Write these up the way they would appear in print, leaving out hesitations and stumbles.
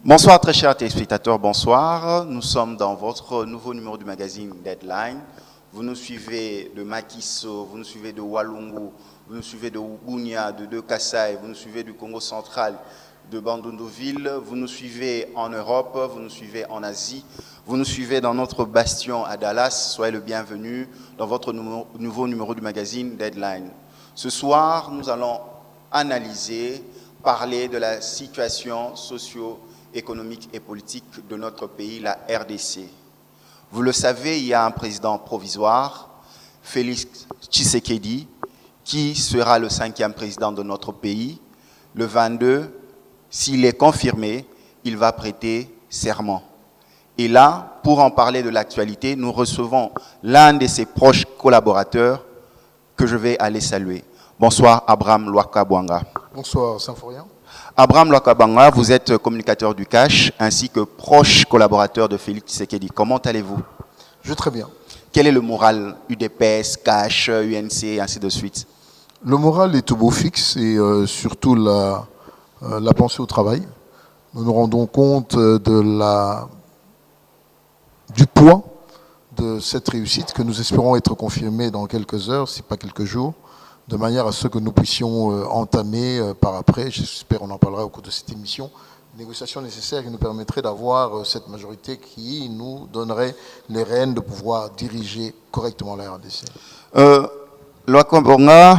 Bonsoir très chers téléspectateurs, bonsoir. Nous sommes dans votre nouveau numéro du magazine Deadline. Vous nous suivez de Makiso, vous nous suivez de Walungu, vous nous suivez de Bunia, de Kasaï, vous nous suivez du Congo central, de Bandunduville, vous nous suivez en Europe, vous nous suivez en Asie, vous nous suivez dans notre bastion à Dallas. Soyez le bienvenu dans votre nouveau numéro du magazine Deadline. Ce soir, nous allons analyser, parler de la situation socio-économique et politique de notre pays, la RDC. Vous le savez, il y a un président provisoire, Félix Tshisekedi, qui sera le 5e président de notre pays. Le 22, s'il est confirmé, il va prêter serment. Et là, pour en parler de l'actualité, nous recevons l'un de ses proches collaborateurs que je vais aller saluer. Bonsoir, Abraham Lwakabwanga. Bonsoir, Symphorien. Abraham Lwakabwanga, vous êtes communicateur du Cash ainsi que proche collaborateur de Félix Tshisekedi. Comment allez-vous? Je vais très bien. Quel est le moral UDPS, Cash, UNC et ainsi de suite? Le moral est au beau fixe et surtout la pensée au travail. Nous nous rendons compte du poids de cette réussite que nous espérons être confirmée dans quelques heures, si pas quelques jours, de manière à ce que nous puissions entamer par après, j'espère on en parlera au cours de cette émission, les négociations nécessaires qui nous permettraient d'avoir cette majorité qui nous donnerait les rênes de pouvoir diriger correctement la RDC. Lwakabwanga,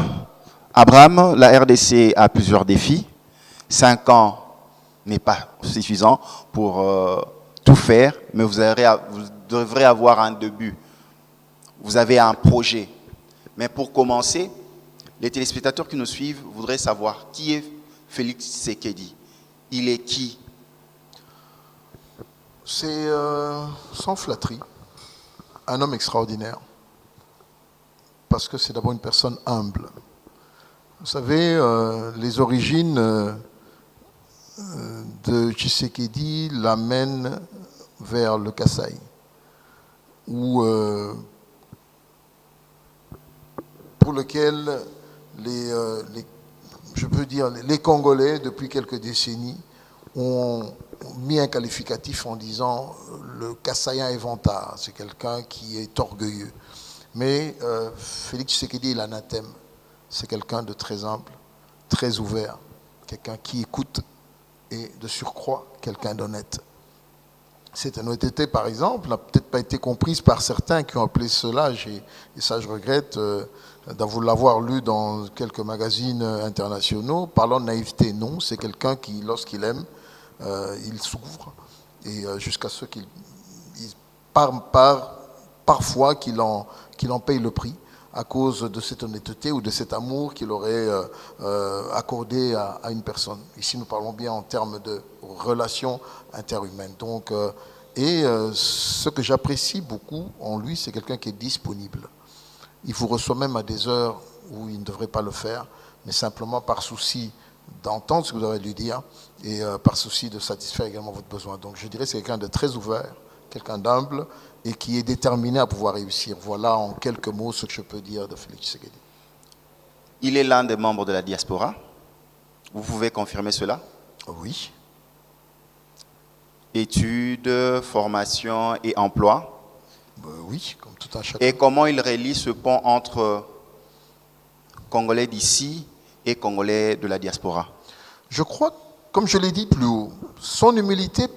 Abraham, la RDC a plusieurs défis. 5 ans n'est pas suffisant pour tout faire, mais vous devrez avoir un début. Vous avez un projet. Mais pour commencer, les téléspectateurs qui nous suivent voudraient savoir qui est Félix Tshisekedi. Il est qui? C'est, sans flatterie, un homme extraordinaire. Parce que c'est d'abord une personne humble. Vous savez, les origines de Tshisekedi l'amènent vers le Kasaï, où, pour lequel je peux dire, les Congolais, depuis quelques décennies, ont mis un qualificatif en disant le Kassaïen est vantard, c'est quelqu'un qui est orgueilleux. Mais Félix Tshisekedi est l'anathème, c'est quelqu'un de très humble, très ouvert, quelqu'un qui écoute et de surcroît, quelqu'un d'honnête. Cette honnêteté, par exemple, n'a peut-être pas été comprise par certains qui ont appelé cela, et ça je regrette d'avoir l'avoir lu dans quelques magazines internationaux, parlant de naïveté. Non, c'est quelqu'un qui, lorsqu'il aime, il s'ouvre, et jusqu'à ce qu'il parfois qu'il en paye le prix à cause de cette honnêteté ou de cet amour qu'il aurait accordé à une personne. Ici, nous parlons bien en termes de relations interhumaines. Donc, ce que j'apprécie beaucoup en lui, c'est quelqu'un qui est disponible. Il vous reçoit même à des heures où il ne devrait pas le faire, mais simplement par souci d'entendre ce que vous avez à lui dire et par souci de satisfaire également votre besoin. Donc, je dirais que c'est quelqu'un de très ouvert, quelqu'un d'humble et qui est déterminé à pouvoir réussir. Voilà en quelques mots ce que je peux dire de Félix Tshisekedi. Il est l'un des membres de la diaspora. Vous pouvez confirmer cela? Oui. Études, formation et emploi. Oui, comme tout un chacun. Et comment il relie ce pont entre Congolais d'ici et Congolais de la diaspora? Je crois, comme je l'ai dit plus haut, son humilité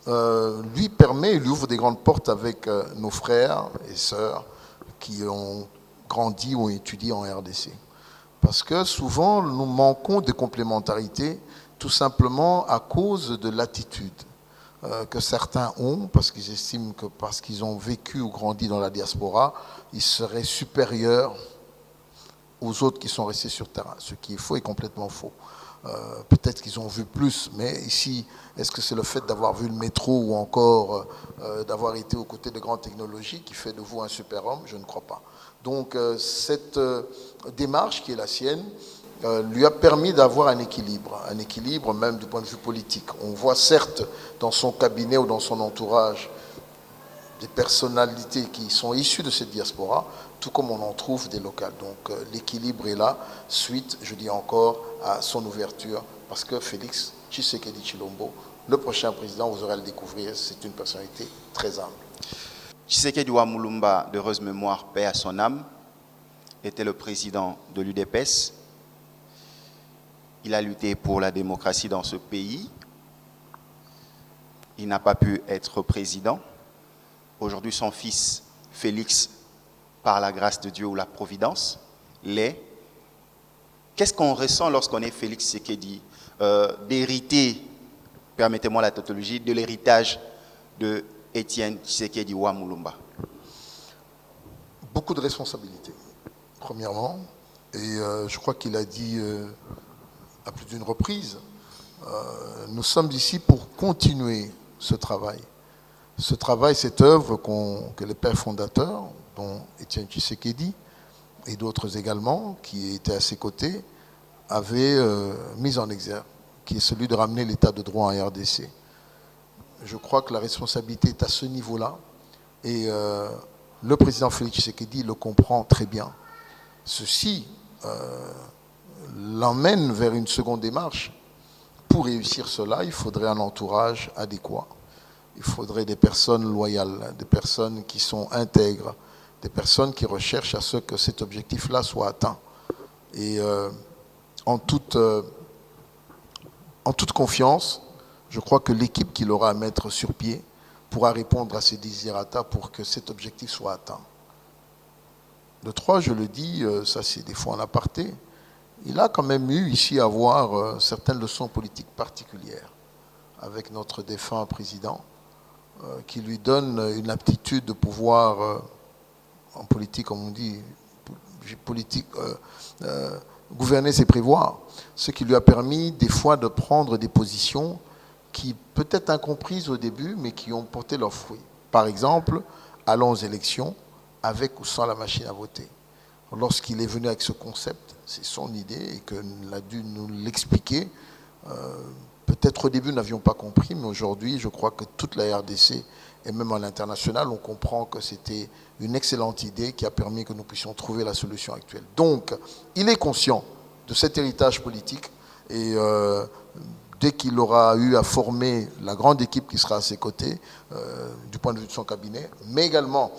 lui ouvre des grandes portes avec nos frères et sœurs qui ont grandi ou étudié en RDC. Parce que souvent, nous manquons de complémentarité tout simplement à cause de l'attitude que certains ont, parce qu'ils estiment que parce qu'ils ont vécu ou grandi dans la diaspora, ils seraient supérieurs aux autres qui sont restés sur terrain, ce qui est faux et complètement faux. Peut-être qu'ils ont vu plus, mais ici, est-ce que c'est le fait d'avoir vu le métro ou encore d'avoir été aux côtés de grandes technologies qui fait de vous un super-homme? Je ne crois pas. Donc cette démarche qui est la sienne lui a permis d'avoir un équilibre même du point de vue politique. On voit certes dans son cabinet ou dans son entourage des personnalités qui sont issues de cette diaspora, tout comme on en trouve des locales. Donc l'équilibre est là, suite, je dis encore, à son ouverture, parce que Félix Tshisekedi Tshilombo, le prochain président, vous aurez à le découvrir, c'est une personnalité très humble. Tshisekedi Wamulumba, d'heureuse mémoire, paix à son âme, était le président de l'UDPS. Il a lutté pour la démocratie dans ce pays. Il n'a pas pu être président. Aujourd'hui, son fils, Félix, par la grâce de Dieu ou la providence, l'est. Qu'est-ce qu'on ressent lorsqu'on est Félix Tshisekedi d'hériter, permettez-moi la tautologie, de l'héritage de Étienne Tshisekedi Wamulumba? Beaucoup de responsabilités, premièrement. Et je crois qu'il a dit à plus d'une reprise, nous sommes ici pour continuer ce travail. Ce travail, cette œuvre que les pères fondateurs, dont Étienne Tshisekedi et d'autres également, qui étaient à ses côtés, avaient mis en exergue, qui est celui de ramener l'état de droit en RDC. Je crois que la responsabilité est à ce niveau-là. Et le président Félix Tshisekedi le comprend très bien. Ceci l'emmène vers une seconde démarche. Pour réussir cela, il faudrait un entourage adéquat. Il faudrait des personnes loyales, des personnes qui sont intègres, des personnes qui recherchent à ce que cet objectif-là soit atteint. Et en toute confiance, je crois que l'équipe qu'il aura à mettre sur pied pourra répondre à ses désirata pour que cet objectif soit atteint. De trois, je le dis, ça c'est des fois en aparté, il a quand même eu ici à avoir certaines leçons politiques particulières avec notre défunt président qui lui donne une aptitude de pouvoir, en politique comme on dit, politique, gouverner c'est prévoir, ce qui lui a permis des fois de prendre des positions qui peut-être incomprises au début mais qui ont porté leurs fruits. Par exemple, allons aux élections avec ou sans la machine à voter. Lorsqu'il est venu avec ce concept, c'est son idée et qu'il a dû nous l'expliquer. Peut-être au début, nous n'avions pas compris, mais aujourd'hui, je crois que toute la RDC et même à l'international, on comprend que c'était une excellente idée qui a permis que nous puissions trouver la solution actuelle. Donc, il est conscient de cet héritage politique et dès qu'il aura eu à former la grande équipe qui sera à ses côtés, du point de vue de son cabinet, mais également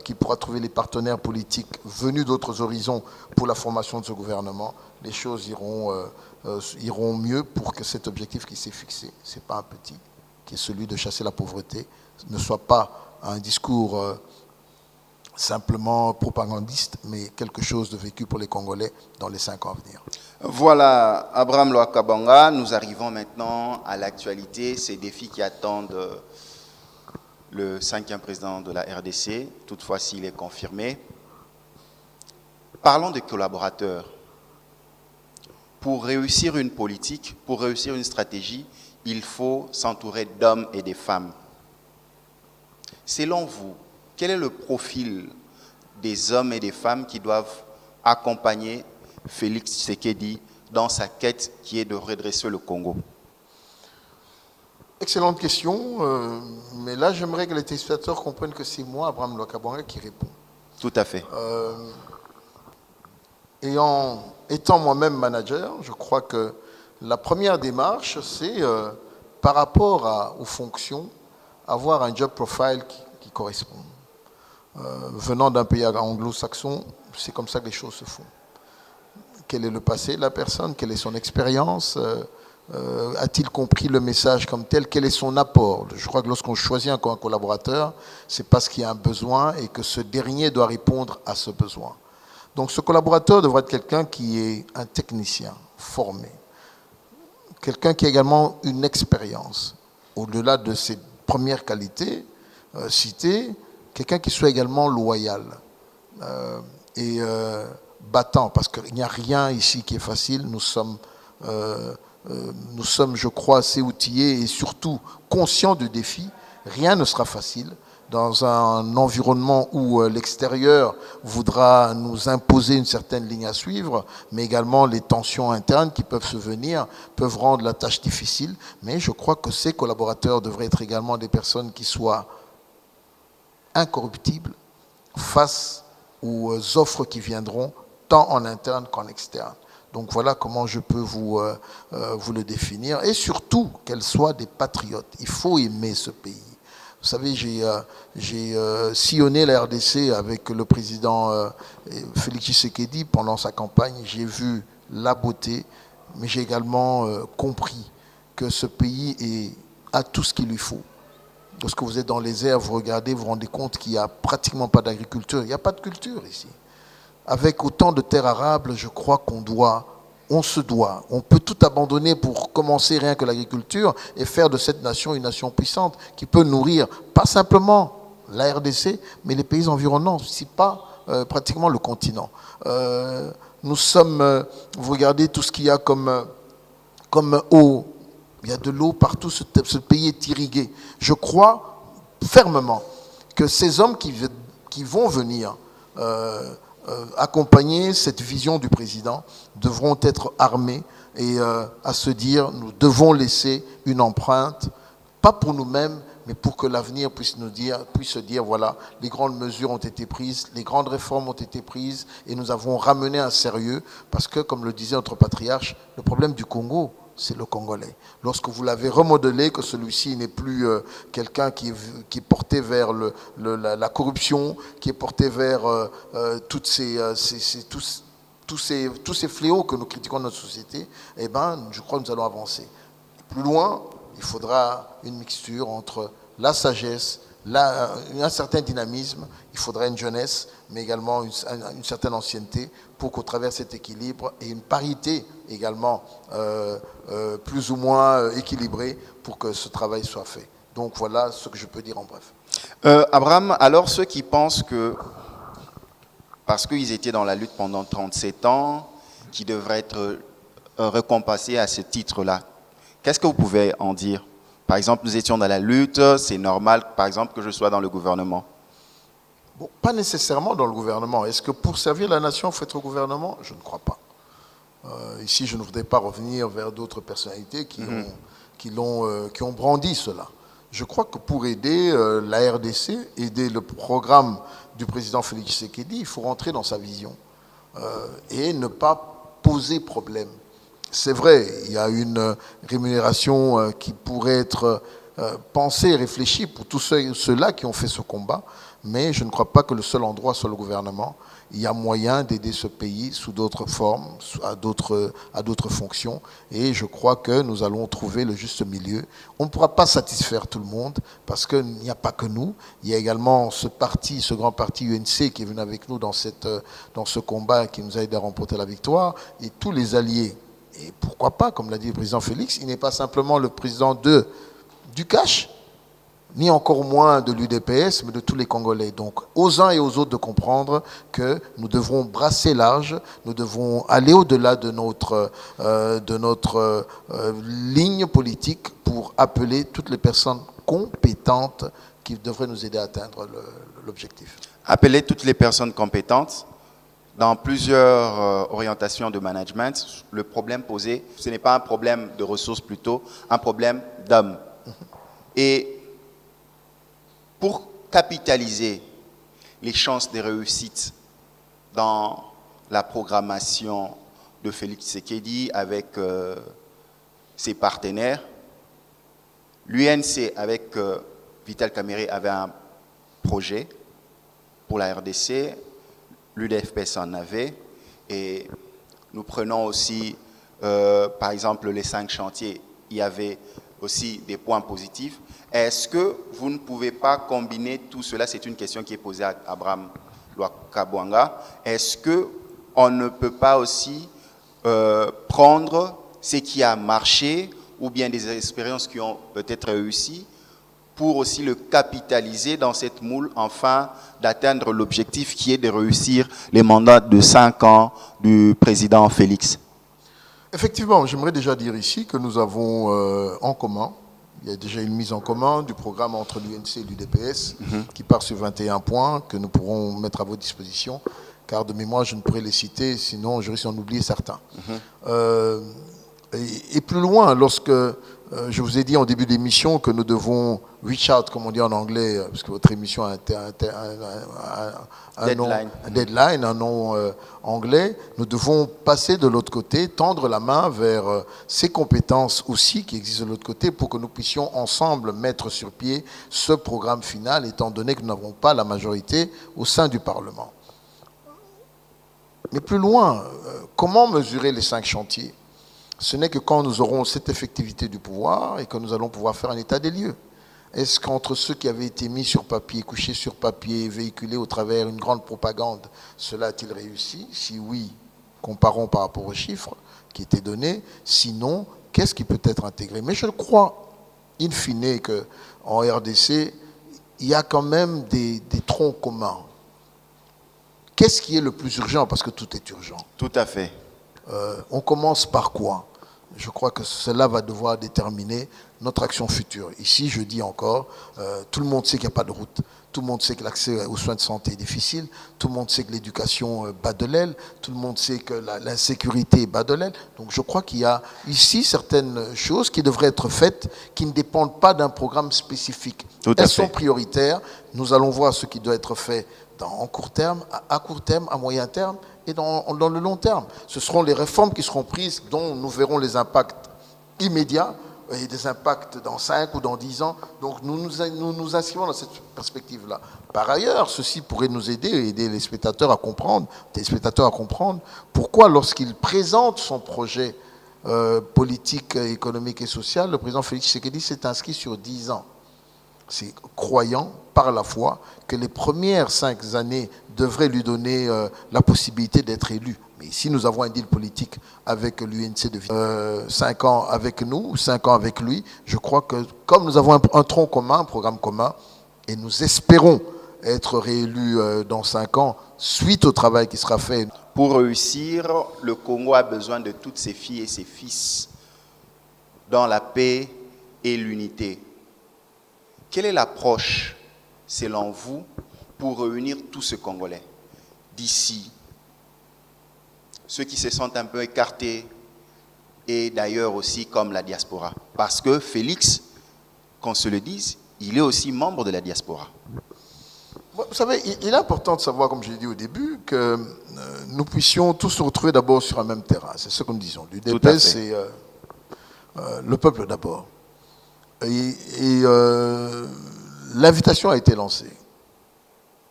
qu'il pourra trouver les partenaires politiques venus d'autres horizons pour la formation de ce gouvernement, les choses iront mieux pour que cet objectif qui s'est fixé, ce n'est pas un petit, qui est celui de chasser la pauvreté, ne soit pas un discours simplement propagandiste, mais quelque chose de vécu pour les Congolais dans les 5 ans à venir. Voilà, Abraham Lwakabanga, nous arrivons maintenant à l'actualité, ces défis qui attendent le 5e président de la RDC, toutefois s'il est confirmé. Parlons des collaborateurs. Pour réussir une politique, pour réussir une stratégie, il faut s'entourer d'hommes et de femmes. Selon vous, quel est le profil des hommes et des femmes qui doivent accompagner Félix Tshisekedi dans sa quête qui est de redresser le Congo? Excellente question, mais là j'aimerais que les téléspectateurs comprennent que c'est moi, Abraham Lwakabanga, qui répond. Tout à fait. Étant moi-même manager, je crois que la première démarche, c'est par rapport aux fonctions, avoir un job profile qui correspond. Venant d'un pays anglo-saxon, c'est comme ça que les choses se font. Quel est le passé de la personne? Quelle est son expérience? A-t-il compris le message comme tel? Quel est son apport? Je crois que lorsqu'on choisit un collaborateur, c'est parce qu'il y a un besoin et que ce dernier doit répondre à ce besoin. Donc ce collaborateur devrait être quelqu'un qui est un technicien formé, quelqu'un qui a également une expérience. Au-delà de ses premières qualités citées, quelqu'un qui soit également loyal et battant, parce qu'il n'y a rien ici qui est facile. Nous sommes, je crois, assez outillés et surtout conscients du défi. Rien ne sera facile. Dans un environnement où l'extérieur voudra nous imposer une certaine ligne à suivre, mais également les tensions internes qui peuvent se venir peuvent rendre la tâche difficile. Mais je crois que ces collaborateurs devraient être également des personnes qui soient incorruptibles face aux offres qui viendront, tant en interne qu'en externe. Donc voilà comment je peux vous le définir. Et surtout, qu'elles soient des patriotes. Il faut aimer ce pays. Vous savez, j'ai sillonné la RDC avec le président Félix Tshisekedi pendant sa campagne. J'ai vu la beauté, mais j'ai également compris que ce pays a tout ce qu'il lui faut. Lorsque vous êtes dans les airs, vous regardez, vous vous rendez compte qu'il n'y a pratiquement pas d'agriculture. Il n'y a pas de culture ici. Avec autant de terres arables, je crois on peut tout abandonner pour commencer rien que l'agriculture et faire de cette nation une nation puissante qui peut nourrir pas simplement la RDC, mais les pays environnants, si pas pratiquement le continent. Nous sommes, vous regardez tout ce qu'il y a comme eau, il y a de l'eau partout, ce pays est irrigué. Je crois fermement que ces hommes qui vont venir accompagner cette vision du président devront être armés et à se dire nous devons laisser une empreinte, pas pour nous-mêmes, mais pour que l'avenir puisse se dire voilà, les grandes mesures ont été prises, les grandes réformes ont été prises et nous avons ramené un sérieux parce que, comme le disait notre patriarche, le problème du Congo, c'est le Congolais. Lorsque vous l'avez remodelé, que celui-ci n'est plus quelqu'un qui est porté vers la corruption, qui est porté vers tous ces fléaux que nous critiquons dans notre société, eh ben, je crois que nous allons avancer. Plus loin, il faudra une mixture entre la sagesse, un certain dynamisme, il faudra une jeunesse, mais également une certaine ancienneté pour qu'au travers de cet équilibre et une parité également plus ou moins équilibrée pour que ce travail soit fait. Donc voilà ce que je peux dire en bref. Abraham, alors ceux qui pensent que, parce qu'ils étaient dans la lutte pendant 37 ans, qui devraient être récompensés à ce titre-là, qu'est-ce que vous pouvez en dire? Par exemple, nous étions dans la lutte, c'est normal, par exemple, que je sois dans le gouvernement. Bon, pas nécessairement dans le gouvernement. Est-ce que pour servir la nation, il faut être au gouvernement? Je ne crois pas. Ici, je ne voudrais pas revenir vers d'autres personnalités qui ont brandi cela. Je crois que pour aider la RDC, aider le programme du président Félix Tshisekedi, il faut rentrer dans sa vision et ne pas poser problème. C'est vrai, il y a une rémunération qui pourrait être pensée et réfléchie pour tous ceux-là qui ont fait ce combat, mais je ne crois pas que le seul endroit soit le gouvernement. Il y a moyen d'aider ce pays sous d'autres formes, à d'autres fonctions, et je crois que nous allons trouver le juste milieu. On ne pourra pas satisfaire tout le monde, parce qu'il n'y a pas que nous. Il y a également ce grand parti UNC qui est venu avec nous dans ce combat qui nous a aidé à remporter la victoire, et tous les alliés. Et pourquoi pas, comme l'a dit le président Félix, il n'est pas simplement le président du cash, ni encore moins de l'UDPS, mais de tous les Congolais. Donc, aux uns et aux autres de comprendre que nous devrons brasser large, nous devons aller au-delà de notre ligne politique pour appeler toutes les personnes compétentes qui devraient nous aider à atteindre l'objectif. Appeler toutes les personnes compétentes. Dans plusieurs orientations de management, le problème posé, ce n'est pas un problème de ressources, plutôt un problème d'hommes. Et pour capitaliser les chances de réussite dans la programmation de Félix Tshisekedi avec ses partenaires, l'UNC avec Vital Kamerhe avait un projet pour la RDC, l'UDFPS en avait, et nous prenons aussi, par exemple, les 5 chantiers, il y avait aussi des points positifs. Est-ce que vous ne pouvez pas combiner tout cela? C'est une question qui est posée à Abraham Lwakabwanga. Est-ce qu'on ne peut pas aussi prendre ce qui a marché ou bien des expériences qui ont peut-être réussi pour aussi le capitaliser dans cette moule, afin d'atteindre l'objectif qui est de réussir les mandats de 5 ans du président Félix? Effectivement, j'aimerais déjà dire ici que nous avons en commun, il y a déjà une mise en commun du programme entre l'UNC et l'UDPS qui part sur 21 points que nous pourrons mettre à votre disposition, car de mémoire, je ne pourrais les citer, sinon je risque d'en oublier certains. Et plus loin, lorsque je vous ai dit en début d'émission que nous devons reach out, comme on dit en anglais, parce que votre émission a un deadline, un nom anglais. Nous devons passer de l'autre côté, tendre la main vers ces compétences aussi qui existent de l'autre côté pour que nous puissions ensemble mettre sur pied ce programme final, étant donné que nous n'avons pas la majorité au sein du Parlement. Mais plus loin, comment mesurer les 5 chantiers? Ce n'est que quand nous aurons cette effectivité du pouvoir et que nous allons pouvoir faire un état des lieux. Est-ce qu'entre ceux qui avaient été mis sur papier, couchés sur papier, véhiculés au travers une grande propagande, cela a-t-il réussi? Si oui, comparons par rapport aux chiffres qui étaient donnés. Sinon, qu'est-ce qui peut être intégré? Mais je crois, in fine, qu'en RDC, il y a quand même des troncs communs. Qu'est-ce qui est le plus urgent? Parce que tout est urgent. Tout à fait. On commence par quoi? Je crois que cela va devoir déterminer notre action future. Ici, je dis encore, tout le monde sait qu'il n'y a pas de route. Tout le monde sait que l'accès aux soins de santé est difficile. Tout le monde sait que l'éducation bat de l'aile. Tout le monde sait que l'insécurité bat de l'aile. Donc je crois qu'il y a ici certaines choses qui devraient être faites, qui ne dépendent pas d'un programme spécifique. Elles sont prioritaires. Nous allons voir ce qui doit être fait en court terme, à court terme, à moyen terme et dans le long terme. Ce seront les réformes qui seront prises dont nous verrons les impacts immédiats et des impacts dans 5 ou dans 10 ans. Donc nous nous inscrivons dans cette perspective-là. Par ailleurs, ceci pourrait nous aider les spectateurs à comprendre, pourquoi lorsqu'il présente son projet politique, économique et social, le président Félix Tshisekedi s'est inscrit sur 10 ans. C'est croyant par la foi que les premières 5 années devraient lui donner la possibilité d'être élu. Mais ici, nous avons un deal politique avec l'UNC de 5 ans avec nous, 5 ans avec lui. Je crois que comme nous avons un tronc commun, un programme commun, et nous espérons être réélus dans 5 ans, suite au travail qui sera fait. Pour réussir, le Congo a besoin de toutes ses filles et ses fils dans la paix et l'unité. Quelle est l'approche, selon vous, pour réunir tous ces Congolais d'ici, ceux qui se sentent un peu écartés et d'ailleurs aussi comme la diaspora? Parce que Félix, qu'on se le dise, il est aussi membre de la diaspora. Vous savez, il est important de savoir, comme je l'ai dit au début, que nous puissions tous se retrouver d'abord sur un même terrain. C'est ce que nous disons. L'UDPS, c'est le peuple d'abord. Et l'invitation a été lancée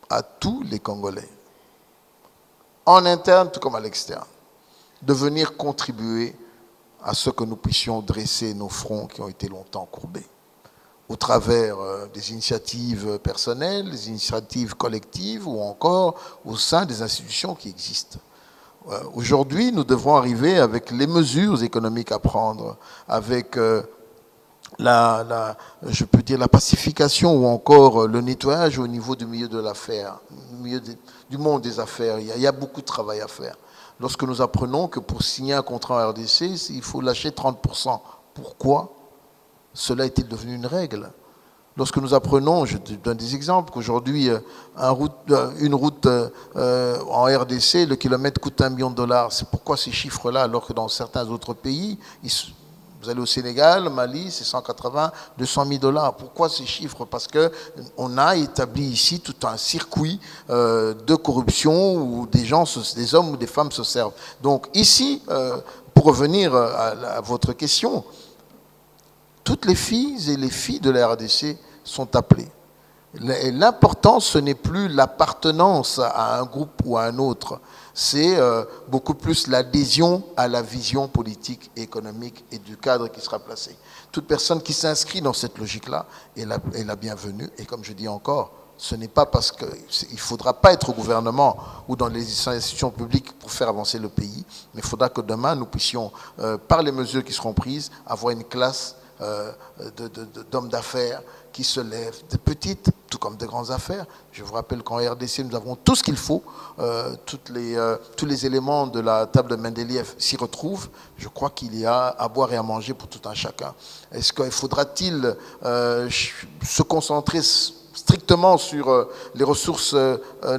à tous les Congolais, en interne tout comme à l'externe, de venir contribuer à ce que nous puissions dresser nos fronts qui ont été longtemps courbés, au travers des initiatives personnelles, des initiatives collectives ou encore au sein des institutions qui existent. Aujourd'hui, nous devrons arriver avec les mesures économiques à prendre, avec je peux dire la pacification ou encore le nettoyage au niveau du milieu de l'affaire, du monde des affaires. Il y a beaucoup de travail à faire. Lorsque nous apprenons que pour signer un contrat en RDC, il faut lâcher 30%. Pourquoi? Cela est-il devenu une règle? Lorsque nous apprenons, je donne des exemples, qu'aujourd'hui, une route en RDC, le kilomètre coûte $1 million. C'est pourquoi ces chiffres-là, alors que dans certains autres pays, vous allez au Sénégal, Mali, c'est 180, $200 000. Pourquoi ces chiffres? Parce qu'on a établi ici tout un circuit de corruption où des hommes ou des femmes se servent. Donc ici, pour revenir à votre question, toutes les filles et les filles de la RDC sont appelées. L'important, ce n'est plus l'appartenance à un groupe ou à un autre, c'est beaucoup plus l'adhésion à la vision politique et économique et du cadre qui sera placé. Toute personne qui s'inscrit dans cette logique-là est la bienvenue. Et comme je dis encore, ce n'est pas parce qu'il ne faudra pas être au gouvernement ou dans les institutions publiques pour faire avancer le pays, mais il faudra que demain, nous puissions, par les mesures qui seront prises, avoir une classe d'hommes d'affaires qui se lèvent, de petites, tout comme de grandes affaires. Je vous rappelle qu'en RDC, nous avons tout ce qu'il faut, tous les éléments de la table de Mendeleïev s'y retrouvent. Je crois qu'il y a à boire et à manger pour tout un chacun. Est-ce qu'il faudra-t-il se concentrer strictement sur les ressources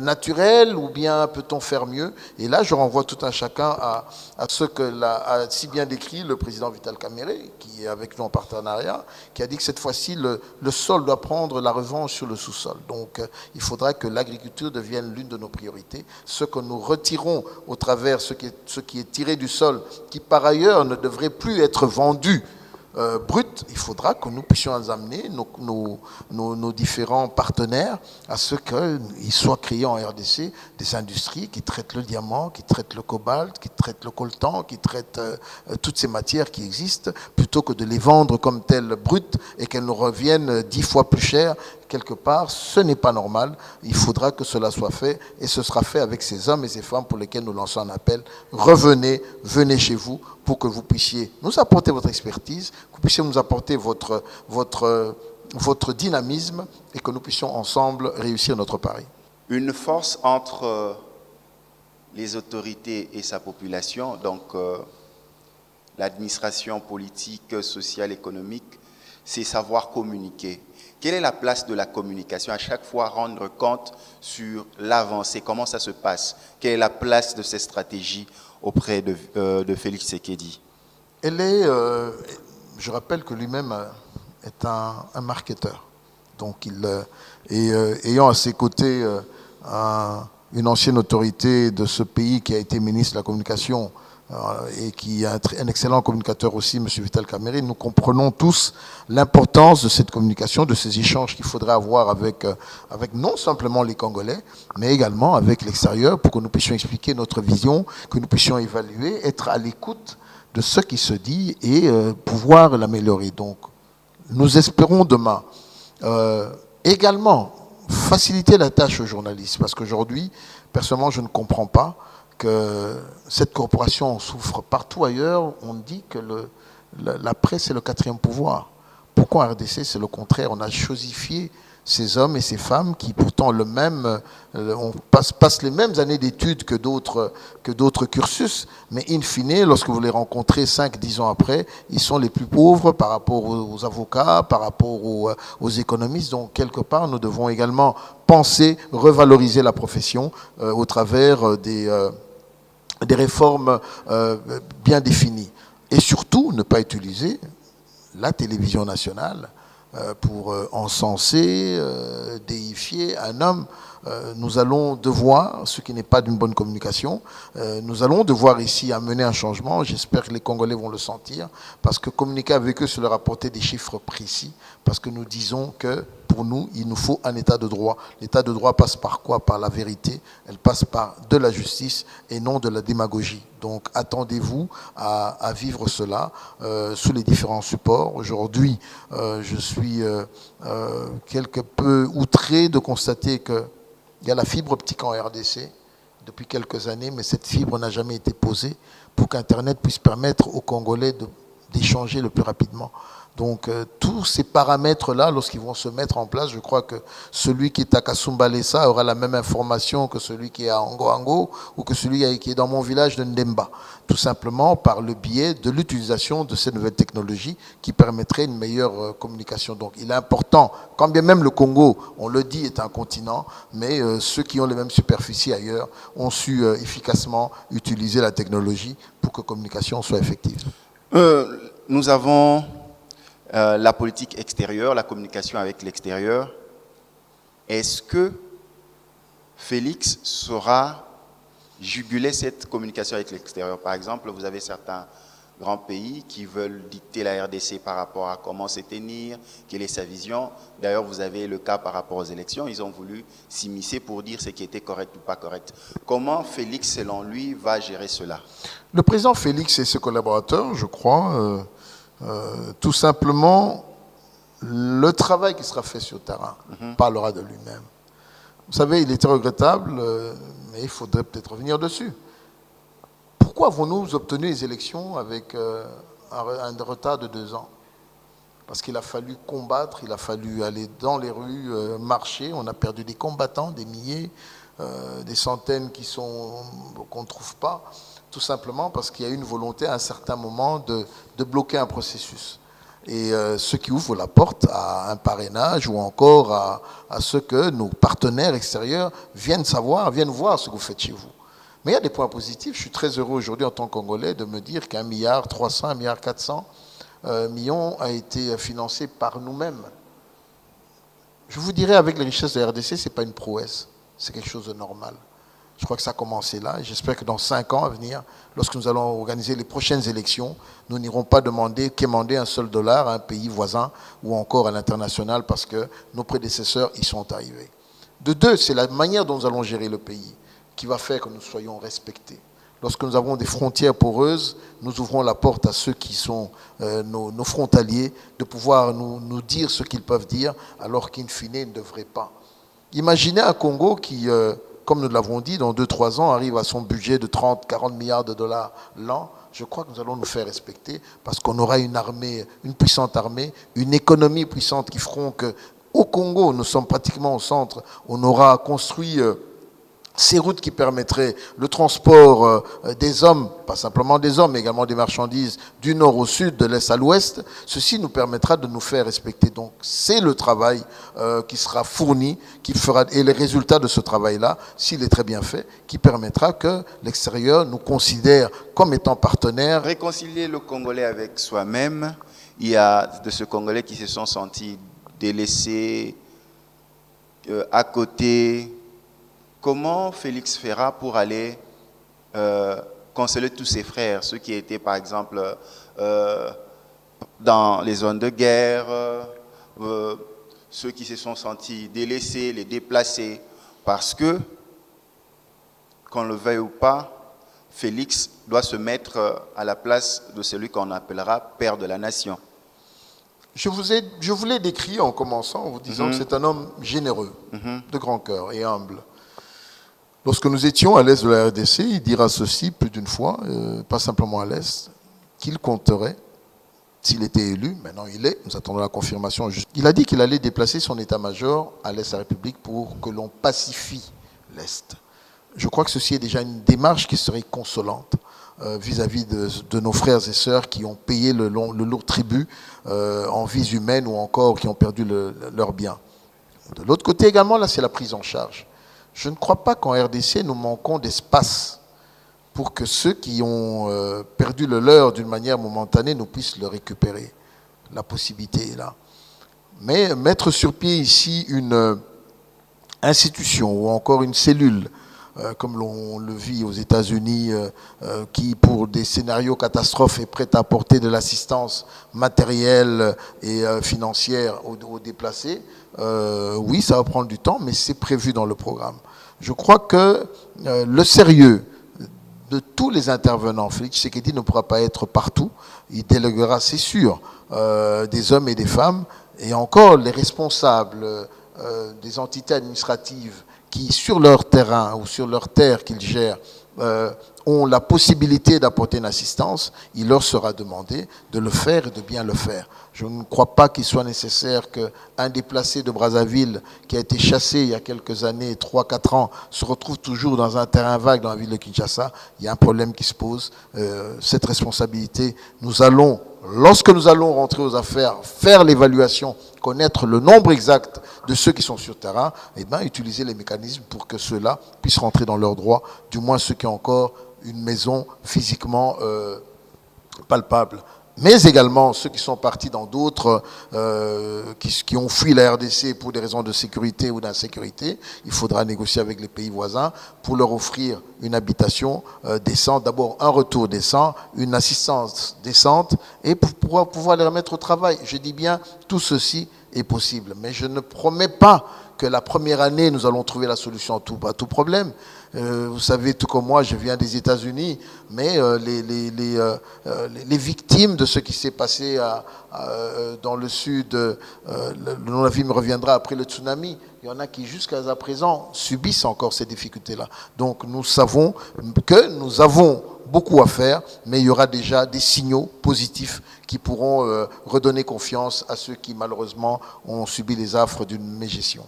naturelles ou bien peut-on faire mieux? Et là, je renvoie tout un chacun à ce que a si bien décrit le président Vital Kamerhe, qui est avec nous en partenariat, qui a dit que cette fois-ci, le sol doit prendre la revanche sur le sous-sol. Donc, il faudra que l'agriculture devienne l'une de nos priorités. Ce que nous retirons au travers ce qui est tiré du sol, qui par ailleurs ne devrait plus être vendu brut, il faudra que nous puissions amener nos différents partenaires à ce qu'ils soient créés en RDC des industries qui traitent le diamant, qui traitent le cobalt, qui traitent le coltan, qui traitent toutes ces matières qui existent, plutôt que de les vendre comme telles brutes et qu'elles nous reviennent 10 fois plus cher. Quelque part, ce n'est pas normal. Il faudra que cela soit fait et ce sera fait avec ces hommes et ces femmes pour lesquels nous lançons un appel. Revenez, venez chez vous pour que vous puissiez nous apporter votre expertise, que vous puissiez nous apporter votre dynamisme et que nous puissions ensemble réussir notre pari. Une force entre les autorités et sa population, donc l'administration politique, sociale, économique, c'est savoir communiquer. Quelle est la place de la communication? À chaque fois, rendre compte sur l'avancée. Comment ça se passe? Quelle est la place de ces stratégies auprès de Félix Tshisekedi? Elle est, je rappelle que lui-même est un marketeur. Donc, ayant à ses côtés une ancienne autorité de ce pays qui a été ministre de la Communication, et qui est un excellent communicateur aussi, M. Vital Kamerhe, nous comprenons tous l'importance de cette communication, de ces échanges qu'il faudrait avoir avec non simplement les Congolais, mais également avec l'extérieur, pour que nous puissions expliquer notre vision, que nous puissions évaluer, être à l'écoute de ce qui se dit et pouvoir l'améliorer. Donc, nous espérons demain également faciliter la tâche aux journalistes, parce qu'aujourd'hui, personnellement, je ne comprends pas que cette corporation en souffre. Partout ailleurs, on dit que la presse est le 4e pouvoir. Pourquoi en RDC, c'est le contraire? On a chosifié ces hommes et ces femmes qui pourtant on passe les mêmes années d'études que d'autres cursus, mais in fine, lorsque vous les rencontrez 5-10 ans après, ils sont les plus pauvres par rapport aux avocats, par rapport aux économistes. Donc quelque part, nous devons également penser, revaloriser la profession au travers des réformes bien définies. Et surtout, ne pas utiliser la télévision nationale pour encenser, déifier un homme. Nous allons devoir, ce qui n'est pas d'une bonne communication, nous allons devoir ici amener un changement. J'espère que les Congolais vont le sentir, parce que communiquer avec eux, c'est leur apporter des chiffres précis, parce que nous disons que pour nous, il nous faut un état de droit. L'état de droit passe par quoi? Par la vérité. Elle passe par de la justice et non de la démagogie. Donc attendez-vous à vivre cela sous les différents supports. Aujourd'hui, je suis quelque peu outré de constater qu'il y a la fibre optique en RDC depuis quelques années, mais cette fibre n'a jamais été posée pour qu'Internet puisse permettre aux Congolais d'échanger le plus rapidement. Donc tous ces paramètres-là, lorsqu'ils vont se mettre en place, je crois que celui qui est à Kasumbalesa aura la même information que celui qui est à Ango ou que celui qui est dans mon village de Ndemba. Tout simplement par le biais de l'utilisation de ces nouvelles technologies qui permettraient une meilleure communication. Donc il est important, quand bien même le Congo, on le dit, est un continent, mais ceux qui ont les mêmes superficies ailleurs ont su efficacement utiliser la technologie pour que la communication soit effective. Nous avons la politique extérieure, la communication avec l'extérieur. Est-ce que Félix saura juguler cette communication avec l'extérieur? Par exemple, vous avez certains grands pays qui veulent dicter la RDC par rapport à comment se tenir, quelle est sa vision. D'ailleurs, vous avez le cas par rapport aux élections. Ils ont voulu s'immiscer pour dire ce qui était correct ou pas correct. Comment Félix, selon lui, va gérer cela? Le président Félix et ses collaborateurs, je crois, tout simplement, le travail qui sera fait sur le terrain parlera de lui-même. Vous savez, il était regrettable, mais il faudrait peut-être revenir dessus. Pourquoi avons-nous obtenu les élections avec un retard de 2 ans? Parce qu'il a fallu combattre, il a fallu aller dans les rues, marcher. On a perdu des combattants, des milliers, des centaines qu'on ne trouve pas. Tout simplement parce qu'il y a eu une volonté à un certain moment de bloquer un processus. Et ce qui ouvre la porte à un parrainage ou encore à ce que nos partenaires extérieurs viennent voir ce que vous faites chez vous. Mais il y a des points positifs. Je suis très heureux aujourd'hui en tant que Congolais de me dire qu'1,3 milliard, 1,4 milliard a été financé par nous-mêmes. Je vous dirais, avec les richesses de la RDC, ce n'est pas une prouesse, c'est quelque chose de normal. Je crois que ça a commencé là. J'espère que dans 5 ans à venir, lorsque nous allons organiser les prochaines élections, nous n'irons pas quémander un seul dollar à un pays voisin ou encore à l'international parce que nos prédécesseurs y sont arrivés. De deux, c'est la manière dont nous allons gérer le pays qui va faire que nous soyons respectés. Lorsque nous avons des frontières poreuses, nous ouvrons la porte à ceux qui sont nos frontaliers de pouvoir nous dire ce qu'ils peuvent dire alors qu'in fine, ils ne devraient pas. Imaginez un Congo qui, comme nous l'avons dit, dans 2-3 ans, arrive à son budget de 30-40 milliards de dollars l'an. Je crois que nous allons nous faire respecter parce qu'on aura une armée, une puissante armée, une économie puissante qui feront qu'au Congo, nous sommes pratiquement au centre, on aura construit ces routes qui permettraient le transport des hommes, pas simplement des hommes, mais également des marchandises du nord au sud, de l'est à l'ouest. Ceci nous permettra de nous faire respecter. Donc c'est le travail qui sera fourni, et les résultats de ce travail-là, s'il est très bien fait, qui permettra que l'extérieur nous considère comme étant partenaires. Réconcilier le Congolais avec soi-même, il y a de ce Congolais qui se sont sentis délaissés, à côté. Comment Félix fera pour aller consoler tous ses frères, ceux qui étaient par exemple dans les zones de guerre, ceux qui se sont sentis délaissés, les déplacés, parce que, qu'on le veuille ou pas, Félix doit se mettre à la place de celui qu'on appellera père de la nation. Je vous l'ai décrit en commençant en vous disant que c'est un homme généreux, de grand cœur et humble. Lorsque nous étions à l'est de la RDC, il dira ceci plus d'une fois, pas simplement à l'est, qu'il compterait, s'il était élu, maintenant il est, nous attendons la confirmation. Il a dit qu'il allait déplacer son état-major à l'est de la République pour que l'on pacifie l'est. Je crois que ceci est déjà une démarche qui serait consolante vis-à-vis de nos frères et sœurs qui ont payé le lourd tribut en vies humaines ou encore qui ont perdu leurs biens. De l'autre côté également, là c'est la prise en charge. Je ne crois pas qu'en RDC, nous manquons d'espace pour que ceux qui ont perdu le leur d'une manière momentanée, nous puissent le récupérer. La possibilité est là. Mais mettre sur pied ici une institution ou encore une cellule, comme l'on le vit aux États-Unis, qui, pour des scénarios catastrophes, est prête à apporter de l'assistance matérielle et financière aux déplacés, oui, ça va prendre du temps, mais c'est prévu dans le programme. Je crois que le sérieux de tous les intervenants, Félix Tshisekedi ne pourra pas être partout. Il déléguera, c'est sûr, des hommes et des femmes, et encore les responsables des entités administratives qui, sur leur terrain ou sur leur terre qu'ils gèrent, ont la possibilité d'apporter une assistance, il leur sera demandé de le faire et de bien le faire. Je ne crois pas qu'il soit nécessaire qu'un déplacé de Brazzaville qui a été chassé il y a quelques années, 3-4 ans, se retrouve toujours dans un terrain vague dans la ville de Kinshasa. Il y a un problème qui se pose. Cette responsabilité, nous allons, lorsque nous allons rentrer aux affaires, faire l'évaluation, connaître le nombre exact de ceux qui sont sur terrain, et bien utiliser les mécanismes pour que ceux-là puissent rentrer dans leurs droits, du moins ceux qui ont encore une maison physiquement palpable. Mais également ceux qui sont partis dans d'autres, qui ont fui la RDC pour des raisons de sécurité ou d'insécurité. Il faudra négocier avec les pays voisins pour leur offrir une habitation décente, d'abord un retour décent, une assistance décente, et pour pouvoir les remettre au travail. Je dis bien, tout ceci est possible. Mais je ne promets pas que la première année, nous allons trouver la solution à tout problème. Vous savez, tout comme moi, je viens des États-Unis, mais les victimes de ce qui s'est passé dans le sud, le nom de la vie me reviendra après le tsunami. Il y en a qui, jusqu'à présent, subissent encore ces difficultés-là. Donc, nous savons que nous avons beaucoup à faire, mais il y aura déjà des signaux positifs qui pourront redonner confiance à ceux qui, malheureusement, ont subi les affres d'une mégestion.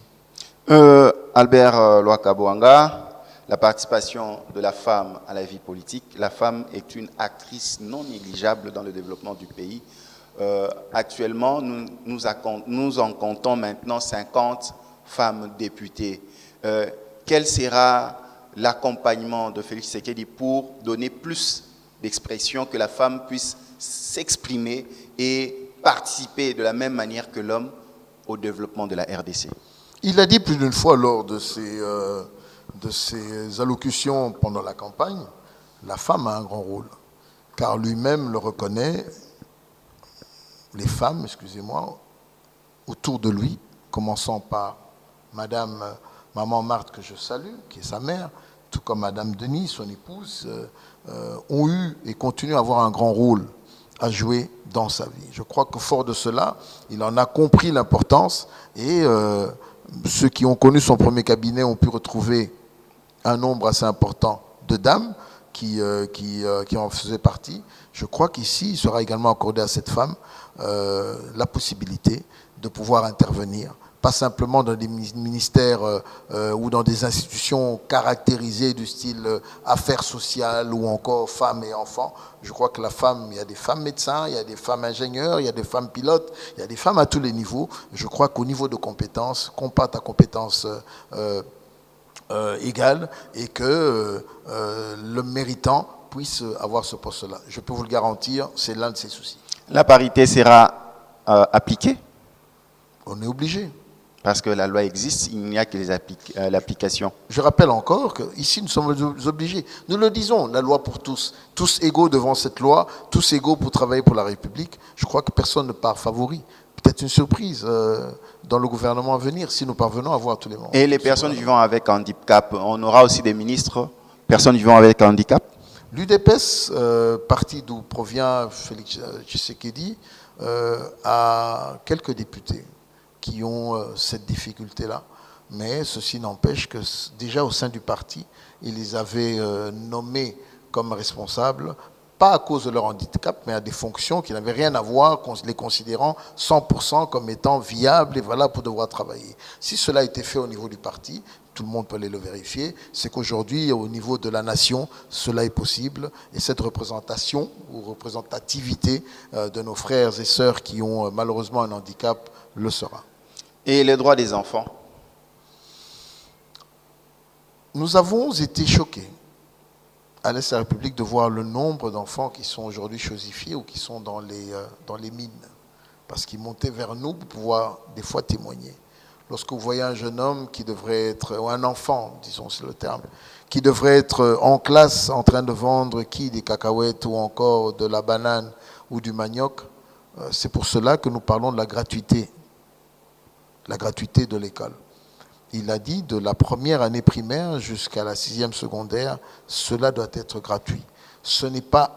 Albert Lwakabwanga, la participation de la femme à la vie politique. La femme est une actrice non négligeable dans le développement du pays. Actuellement, nous en comptons maintenant 50 femmes députées. Quel sera l'accompagnement de Félix Tshisekedi pour donner plus d'expression, que la femme puisse s'exprimer et participer de la même manière que l'homme au développement de la RDC? Il a dit plus d'une fois lors de ses allocutions pendant la campagne, la femme a un grand rôle, car lui-même le reconnaît, les femmes, excusez-moi, autour de lui, commençant par Maman Marthe, que je salue, qui est sa mère, tout comme Madame Denis, son épouse, ont eu et continuent à avoir un grand rôle à jouer dans sa vie. Je crois que fort de cela, il en a compris l'importance et ceux qui ont connu son premier cabinet ont pu retrouver un nombre assez important de dames qui en faisaient partie. Je crois qu'ici, il sera également accordé à cette femme la possibilité de pouvoir intervenir, pas simplement dans des ministères ou dans des institutions caractérisées du style affaires sociales ou encore femmes et enfants. Je crois que la femme, il y a des femmes médecins, il y a des femmes ingénieurs, il y a des femmes pilotes, il y a des femmes à tous les niveaux. Je crois qu'au niveau de compétences, qu'on parte à compétences égales et que le méritant puisse avoir ce poste-là. Je peux vous le garantir, c'est l'un de ses soucis. La parité sera appliquée? On est obligé. Parce que la loi existe, il n'y a que l'application. Je rappelle encore qu'ici, nous sommes obligés. Nous le disons, la loi pour tous. Tous égaux devant cette loi, tous égaux pour travailler pour la République. Je crois que personne ne part favori. Peut-être une surprise dans le gouvernement à venir, si nous parvenons à voir tous les membres. Et les personnes vivant avec handicap, on aura aussi des ministres, personnes vivant avec handicap? L'UDPS, parti d'où provient Félix Tshisekedi, a quelques députés qui ont cette difficulté-là. Mais ceci n'empêche que déjà au sein du parti, ils les avaient nommés comme responsables, pas à cause de leur handicap, mais à des fonctions qui n'avaient rien à voir, les considérant 100% comme étant viables et valables pour devoir travailler. Si cela a été fait au niveau du parti, tout le monde peut aller le vérifier, c'est qu'aujourd'hui, au niveau de la nation, cela est possible. Et cette représentation ou représentativité de nos frères et sœurs qui ont malheureusement un handicap le sera. Et les droits des enfants? Nous avons été choqués à l'Est de la République de voir le nombre d'enfants qui sont aujourd'hui chosifiés ou qui sont dans les mines. Parce qu'ils montaient vers nous pour pouvoir des fois témoigner. Lorsque vous voyez un jeune homme qui devrait être, ou un enfant, disons c'est le terme, qui devrait être en classe en train de vendre des cacahuètes ou encore de la banane ou du manioc, c'est pour cela que nous parlons de la gratuité de l'école. Il a dit de la première année primaire jusqu'à la 6e secondaire, cela doit être gratuit. Ce n'est pas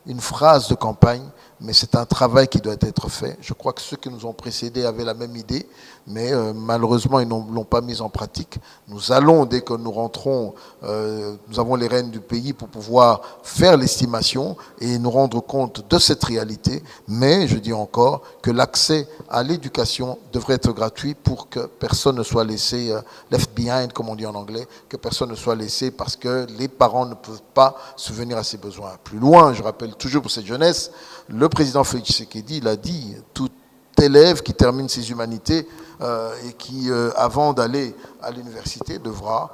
une phrase de campagne, mais c'est un travail qui doit être fait. Je crois que ceux qui nous ont précédés avaient la même idée, mais malheureusement, ils ne l'ont pas mise en pratique. Nous allons, dès que nous rentrons, nous avons les rênes du pays pour pouvoir faire l'estimation et nous rendre compte de cette réalité. Mais je dis encore que l'accès à l'éducation devrait être gratuit pour que personne ne soit laissé left behind, comme on dit en anglais, que personne ne soit laissé parce que les parents ne peuvent pas subvenir à ses besoins. Plus loin, je rappelle toujours pour cette jeunesse, le président Félix Tshisekedi l'a dit, tout élève qui termine ses humanités et qui, avant d'aller à l'université, devra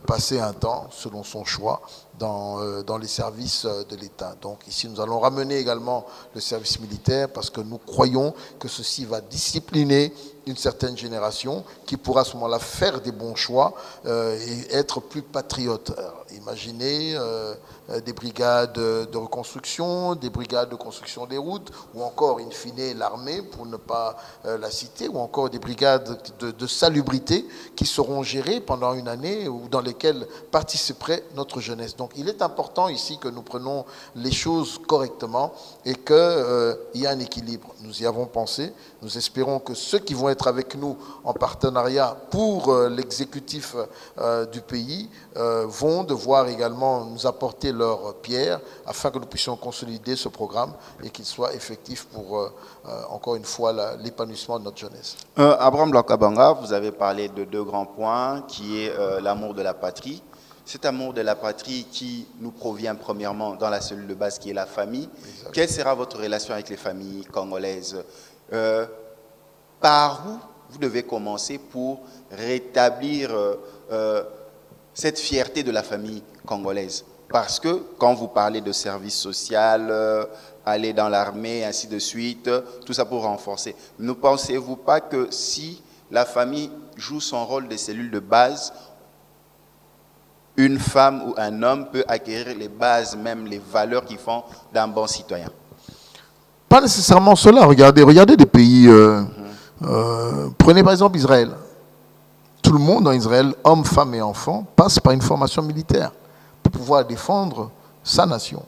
passer un temps, selon son choix, dans les services de l'État. Donc ici, nous allons ramener également le service militaire parce que nous croyons que ceci va discipliner une certaine génération qui pourra à ce moment-là faire des bons choix et être plus patriote. Alors, imaginez des brigades de reconstruction, des brigades de construction des routes, ou encore, in fine, l'armée, pour ne pas la citer, ou encore des brigades de salubrité qui seront gérées pendant une année ou dans lesquelles participerait notre jeunesse. Donc il est important ici que nous prenions les choses correctement et qu'il y ait un équilibre. Nous y avons pensé. Nous espérons que ceux qui vont être avec nous en partenariat pour l'exécutif du pays vont devoir également nous apporter leur pierre afin que nous puissions consolider ce programme et qu'il soit effectif pour, encore une fois, l'épanouissement de notre jeunesse. Abraham Lwakabanga, vous avez parlé de deux grands points, qui est l'amour de la patrie cet amour de la patrie qui nous provient premièrement dans la cellule de base qui est la famille. Exactement. Quelle sera votre relation avec les familles congolaises? Par où vous devez commencer pour rétablir cette fierté de la famille congolaise? Parce que quand vous parlez de service social, aller dans l'armée, ainsi de suite, tout ça pour renforcer. Ne pensez-vous pas que si la famille joue son rôle de cellule de base, une femme ou un homme peut acquérir les bases, même les valeurs qui font d'un bon citoyen? Pas nécessairement cela. Regardez des pays. Prenez par exemple Israël. Tout le monde en Israël, hommes, femmes et enfants, passe par une formation militaire pour pouvoir défendre sa nation.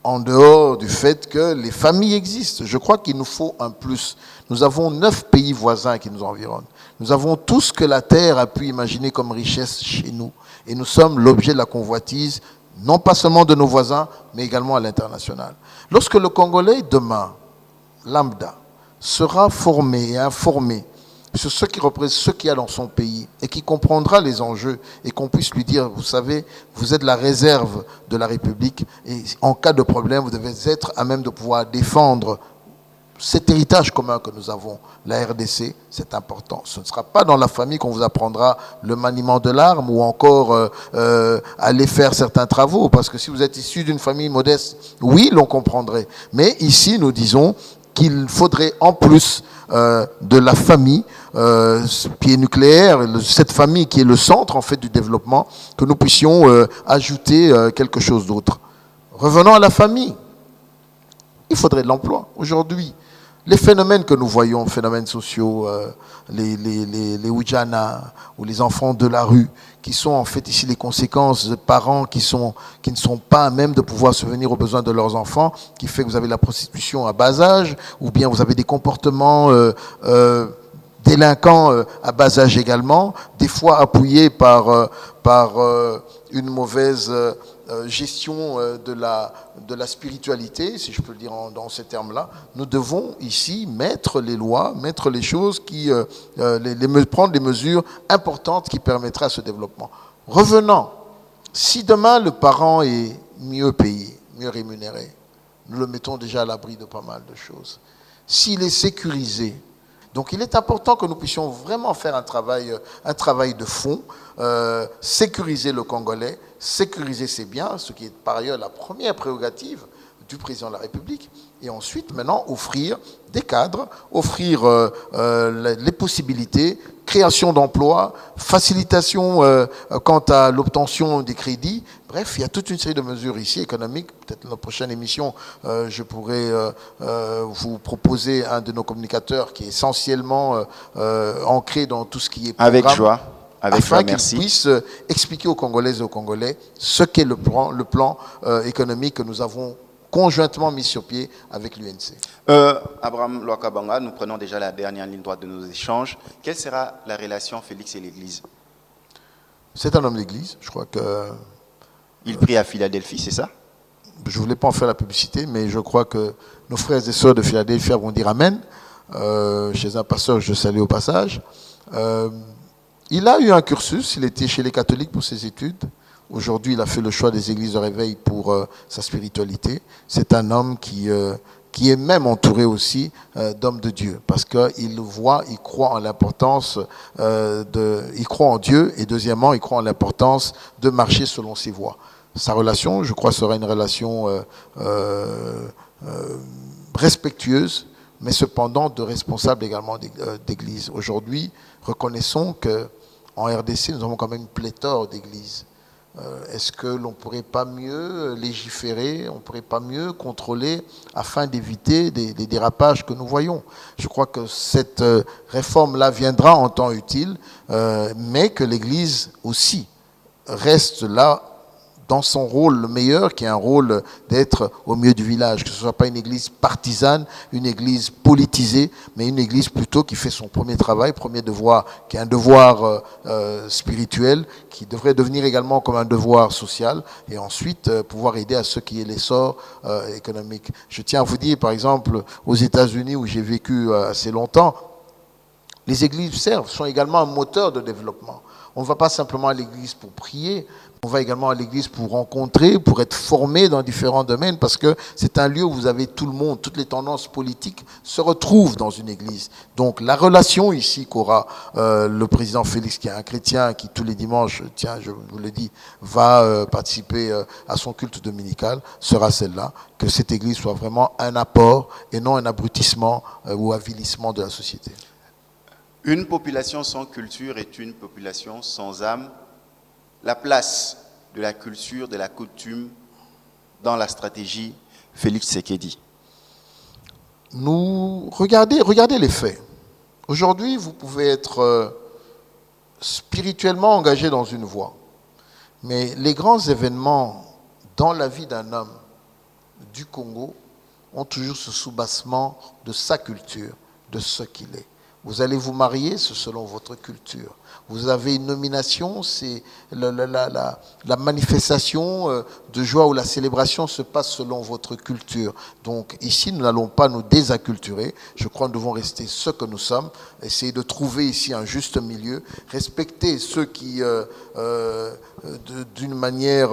En dehors du fait que les familles existent, je crois qu'il nous faut un plus. Nous avons 9 pays voisins qui nous environnent. Nous avons tout ce que la terre a pu imaginer comme richesse chez nous. Et nous sommes l'objet de la convoitise, non pas seulement de nos voisins, mais également à l'international. Lorsque le Congolais, demain, lambda, sera formé et informé sur ce qui représente ce qu'il y a dans son pays et qui comprendra les enjeux et qu'on puisse lui dire, vous savez, vous êtes la réserve de la République et en cas de problème, vous devez être à même de pouvoir défendre cet héritage commun que nous avons, la RDC, c'est important. Ce ne sera pas dans la famille qu'on vous apprendra le maniement de l'arme ou encore aller faire certains travaux, parce que si vous êtes issu d'une famille modeste, oui, l'on comprendrait. Mais ici, nous disons qu'il faudrait en plus de la famille qui est nucléaire, cette famille qui est le centre en fait du développement, que nous puissions ajouter quelque chose d'autre. Revenons à la famille. Il faudrait de l'emploi. Aujourd'hui, les phénomènes que nous voyons, phénomènes sociaux, les Oujana ou les enfants de la rue, qui sont en fait ici les conséquences de parents qui ne sont pas à même de pouvoir subvenir aux besoins de leurs enfants, qui fait que vous avez la prostitution à bas âge, ou bien vous avez des comportements délinquants à bas âge également, des fois appuyés par une mauvaise gestion de la spiritualité, si je peux le dire dans ces termes-là. Nous devons ici mettre les lois, mettre les choses, prendre des mesures importantes qui permettraient à ce développement. Revenons, si demain le parent est mieux payé, mieux rémunéré, nous le mettons déjà à l'abri de pas mal de choses. S'il est sécurisé, donc il est important que nous puissions vraiment faire un travail de fond, sécuriser le Congolais, sécuriser ses biens, ce qui est par ailleurs la première prérogative du président de la République, et ensuite maintenant offrir des cadres, offrir les possibilités, création d'emplois, facilitation quant à l'obtention des crédits. Bref, il y a toute une série de mesures ici économiques. Peut-être dans la prochaine émission, je pourrais vous proposer un de nos communicateurs qui est essentiellement ancré dans tout ce qui est programme. Avec joie. Afin qu'ils puissent expliquer aux Congolaises et aux Congolais ce qu'est le plan économique que nous avons conjointement mis sur pied avec l'UNC. Abraham Lwakabanga, nous prenons déjà la dernière ligne droite de nos échanges. Quelle sera la relation Félix et l'Église? C'est un homme d'église, je crois que... Il prie à Philadelphie, c'est ça? Je ne voulais pas en faire la publicité, mais je crois que nos frères et sœurs de Philadelphie vont dire Amen. Chez un pasteur, je salue au passage. Il a eu un cursus, il était chez les catholiques pour ses études. Aujourd'hui, il a fait le choix des églises de réveil pour sa spiritualité. C'est un homme qui est même entouré aussi d'hommes de Dieu, parce qu'il voit, il croit en l'importance il croit en Dieu, et deuxièmement, il croit en l'importance de marcher selon ses voies. Sa relation, je crois, sera une relation respectueuse, mais cependant de responsable également d'église. Aujourd'hui, reconnaissons qu'en RDC, nous avons quand même une pléthore d'églises. Est-ce que l'on ne pourrait pas mieux légiférer, on ne pourrait pas mieux contrôler afin d'éviter des dérapages que nous voyons? Je crois que cette réforme-là viendra en temps utile, mais que l'Église aussi reste là dans son rôle le meilleur, qui est un rôle d'être au milieu du village, que ce ne soit pas une église partisane, une église politisée, mais une église plutôt qui fait son premier travail, premier devoir, qui est un devoir spirituel, qui devrait devenir également comme un devoir social, et ensuite pouvoir aider à ce qui est l'essor économique. Je tiens à vous dire, par exemple, aux États-Unis, où j'ai vécu assez longtemps, les églises sont également un moteur de développement. On ne va pas simplement à l'église pour prier, on va également à l'église pour rencontrer, pour être formé dans différents domaines, parce que c'est un lieu où vous avez tout le monde, toutes les tendances politiques se retrouvent dans une église. Donc la relation ici qu'aura le président Félix, qui est un chrétien, qui tous les dimanches, tiens, je vous le dis, va participer à son culte dominical, sera celle-là, que cette église soit vraiment un apport et non un abrutissement ou avilissement de la société. Une population sans culture est une population sans âme. La place de la culture, de la coutume dans la stratégie Félix Tshisekedi. Regardez les faits. Aujourd'hui, vous pouvez être spirituellement engagé dans une voie. Mais les grands événements dans la vie d'un homme du Congo ont toujours ce soubassement de sa culture, de ce qu'il est. Vous allez vous marier, c'est selon votre culture. Vous avez une nomination, c'est la manifestation de joie ou la célébration se passe selon votre culture. Donc ici, nous n'allons pas nous désacculturer. Je crois que nous devons rester ce que nous sommes, essayer de trouver ici un juste milieu, respecter ceux qui, d'une manière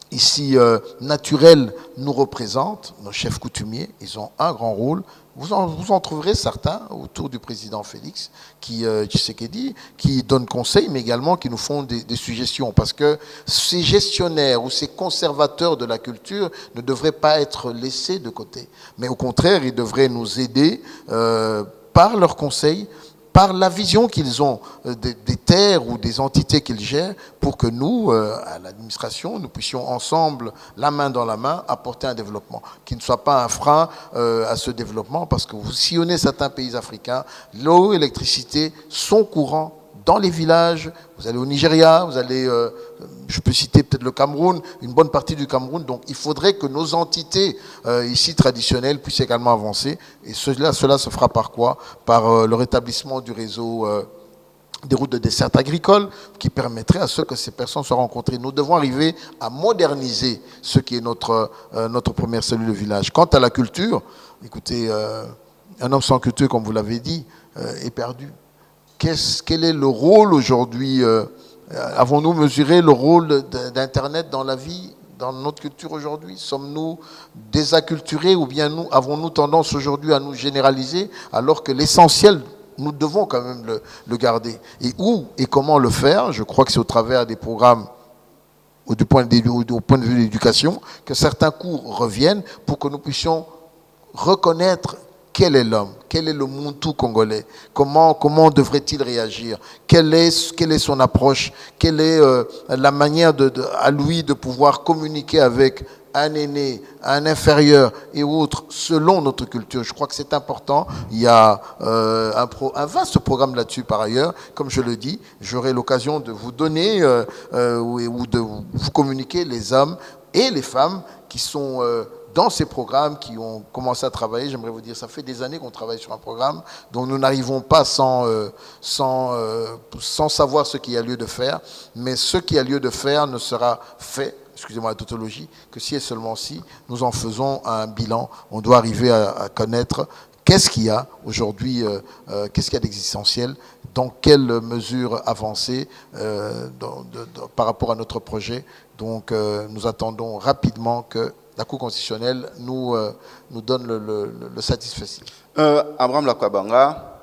ici naturelle, nous représentent, nos chefs coutumiers. Ils ont un grand rôle. Vous en trouverez certains autour du président Félix, Tshisekedi, qui donnent conseil, mais également qui nous font des suggestions. Parce que ces gestionnaires ou ces conservateurs de la culture ne devraient pas être laissés de côté. Mais au contraire, ils devraient nous aider par leurs conseils, par la vision qu'ils ont des terres ou des entités qu'ils gèrent, pour que nous, à l'administration, nous puissions ensemble, la main dans la main, apporter un développement qui ne soit pas un frein à ce développement, parce que vous sillonnez certains pays africains, l'eau et l'électricité sont courants dans les villages. Vous allez au Nigeria, vous allez, je peux citer peut-être le Cameroun, une bonne partie du Cameroun. Donc il faudrait que nos entités ici traditionnelles puissent également avancer. Et cela se fera par quoi? Par le rétablissement du réseau des routes de desserte agricole, qui permettrait à ce que ces personnes soient rencontrées. Nous devons arriver à moderniser ce qui est notre première cellule de village. Quant à la culture, écoutez, un homme sans culture, comme vous l'avez dit, est perdu. Quel est le rôle aujourd'hui? Avons-nous mesuré le rôle d'Internet dans la vie, dans notre culture aujourd'hui? Sommes-nous désacculturés ou bien avons-nous tendance aujourd'hui à nous généraliser, alors que l'essentiel, nous devons quand même le garder? Et où et comment le faire? Je crois que c'est au travers des programmes au point de vue de l'éducation que certains cours reviennent, pour que nous puissions reconnaître quel est l'homme, quel est le Muntu congolais, comment devrait-il réagir, quelle est son approche, quelle est la manière à lui de pouvoir communiquer avec un aîné, un inférieur et autres, selon notre culture. Je crois que c'est important. Il y a un vaste programme là-dessus par ailleurs. Comme je le dis, j'aurai l'occasion de vous donner ou de vous communiquer les hommes et les femmes qui sont dans ces programmes, qui ont commencé à travailler. J'aimerais vous dire, ça fait des années qu'on travaille sur un programme dont nous n'arrivons pas sans savoir ce qu'il y a lieu de faire. Mais ce qu'il y a lieu de faire ne sera fait, excusez-moi la tautologie, que si et seulement si nous en faisons un bilan. On doit arriver à connaître qu'est-ce qu'il y a aujourd'hui, qu'est-ce qu'il y a d'existentiel, dans quelle mesure avancer par rapport à notre projet. Donc nous attendons rapidement que la Cour constitutionnelle nous donne le satisfecit. Abraham Lakwabanga,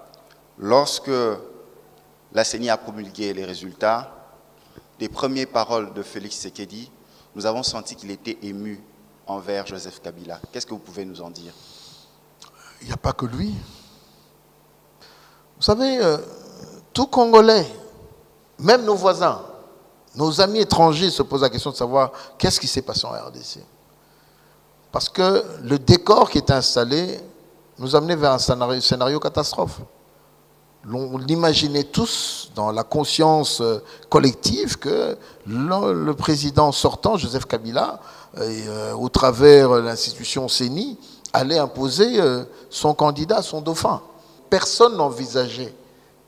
lorsque la CENI a promulgué les résultats, des premières paroles de Félix Tshisekedi, nous avons senti qu'il était ému envers Joseph Kabila. Qu'est-ce que vous pouvez nous en dire? Il n'y a pas que lui. Vous savez, tout Congolais, même nos voisins, nos amis étrangers se posent la question de savoir qu'est-ce qui s'est passé en RDC. Parce que le décor qui est installé nous amenait vers un scénario catastrophe. On l'imaginait tous dans la conscience collective que le président sortant, Joseph Kabila, au travers de l'institution CENI, allait imposer son candidat, son dauphin. Personne n'envisageait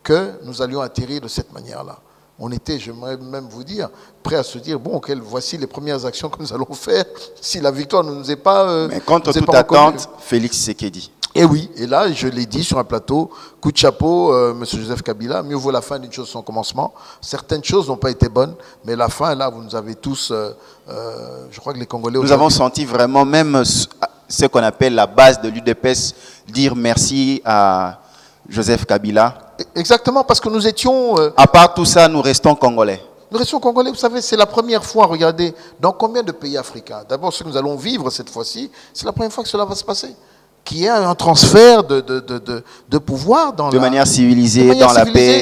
que nous allions atterrir de cette manière-là. On était, j'aimerais même vous dire, prêt à se dire, bon, voici les premières actions que nous allons faire si la victoire ne nous est pas mais contre toute attente, Félix Tshisekedi. Et oui, et là, je l'ai dit sur un plateau, coup de chapeau, M. Joseph Kabila, mieux vaut la fin d'une chose son commencement. Certaines choses n'ont pas été bonnes, mais la fin, là, vous nous avez tous, je crois que les Congolais... Nous avons senti vraiment, même ce qu'on appelle la base de l'UDPS, dire merci à Joseph Kabila. Exactement, parce que nous étions... à part tout ça, nous restons Congolais. Nous restons Congolais, vous savez, c'est la première fois, regardez, dans combien de pays africains? D'abord, ce que nous allons vivre cette fois-ci, c'est la première fois que cela va se passer. Qu'il y ait un transfert de pouvoir de manière civilisée,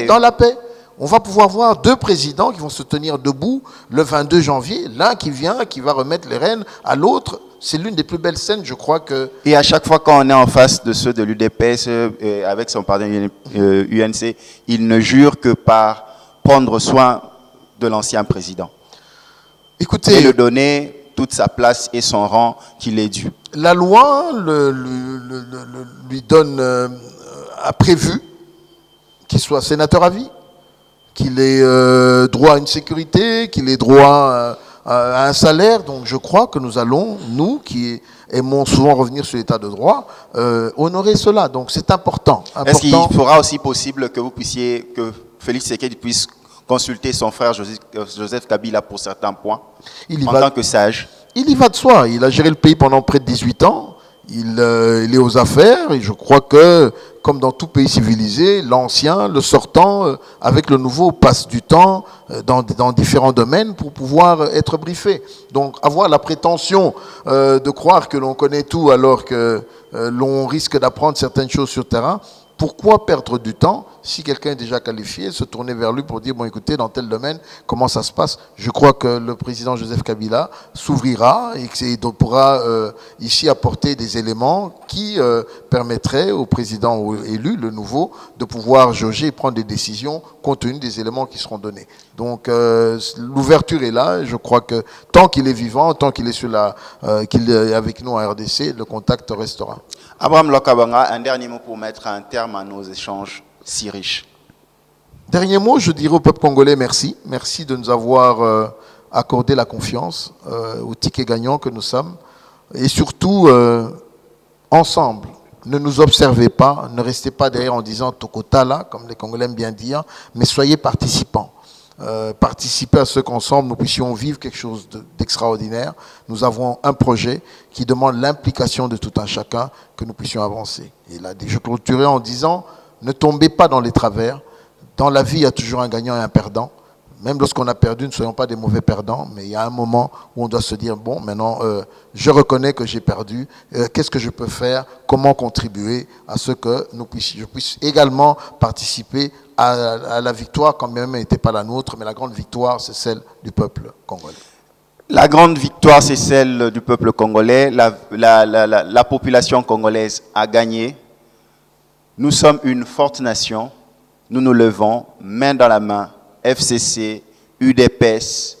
dans la paix. On va pouvoir voir 2 présidents qui vont se tenir debout le 22 janvier. L'un qui vient, qui va remettre les rênes à l'autre. C'est l'une des plus belles scènes, je crois que... Et à chaque fois qu'on est en face de ceux de l'UDPS, avec son partenaire UNC, il ne jure que par prendre soin de l'ancien président. Écoutez... Et le donner toute sa place et son rang qu'il est dû. La loi lui donne, a prévu qu'il soit sénateur à vie, qu'il ait droit à une sécurité, qu'il ait droit à un salaire. Donc je crois que nous allons, nous qui aimons souvent revenir sur l'état de droit, honorer cela. Donc c'est important. Est-ce qu'il sera aussi possible que vous puissiez, que Félix Tshisekedi puisse consulter son frère Joseph Kabila pour certains points, en tant que sage? Il y va de soi. Il a géré le pays pendant près de 18 ans. Il est aux affaires. Et je crois que, comme dans tout pays civilisé, l'ancien, le sortant, avec le nouveau, passe du temps dans différents domaines pour pouvoir être briefé. Donc, avoir la prétention de croire que l'on connaît tout alors que l'on risque d'apprendre certaines choses sur le terrain, pourquoi perdre du temps si quelqu'un est déjà qualifié, se tourner vers lui pour dire, bon écoutez, dans tel domaine, comment ça se passe? Je crois que le président Joseph Kabila s'ouvrira et pourra ici apporter des éléments qui permettraient au président élu, le nouveau, de pouvoir jauger et prendre des décisions compte tenu des éléments qui seront donnés. Donc l'ouverture est là, et je crois que tant qu'il est vivant, tant qu'il est, qu'il est avec nous en RDC, le contact restera. Abraham Lokabanga, un dernier mot pour mettre un terme à nos échanges si riches. Dernier mot, je dirais au peuple congolais merci. Merci de nous avoir accordé la confiance au ticket gagnant que nous sommes. Et surtout, ensemble, ne nous observez pas, ne restez pas derrière en disant Tokotala, comme les Congolais aiment bien dire, mais soyez participants. Participer à ce qu'ensemble nous puissions vivre quelque chose d'extraordinaire. Nous avons un projet qui demande l'implication de tout un chacun, que nous puissions avancer. Et là, je clôturerai en disant, ne tombez pas dans les travers. Dans la vie, il y a toujours un gagnant et un perdant. Même lorsqu'on a perdu, ne soyons pas des mauvais perdants, mais il y a un moment où on doit se dire, bon, maintenant, je reconnais que j'ai perdu, qu'est-ce que je peux faire, comment contribuer à ce que je puisse également participer à la victoire, quand même elle n'était pas la nôtre, mais la grande victoire, c'est celle du peuple congolais. La grande victoire, c'est celle du peuple congolais. La population congolaise a gagné. Nous sommes une forte nation. Nous nous levons, main dans la main, FCC, UDPS,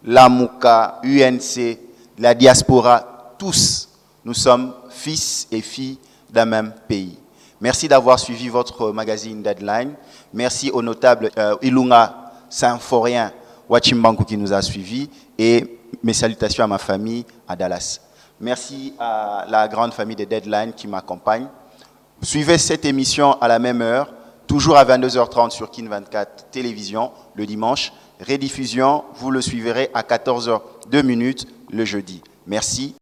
l'AMUCA, UNC, la diaspora, tous, nous sommes fils et filles d'un même pays. Merci d'avoir suivi votre magazine Deadline. Merci au notable Ilunga Saint-Forien Wachimbangu qui nous a suivis et mes salutations à ma famille à Dallas. Merci à la grande famille de Deadline qui m'accompagne. Suivez cette émission à la même heure, toujours à 22h30 sur Kin 24 Télévision le dimanche. Rediffusion, vous le suivrez à 14h02 le jeudi. Merci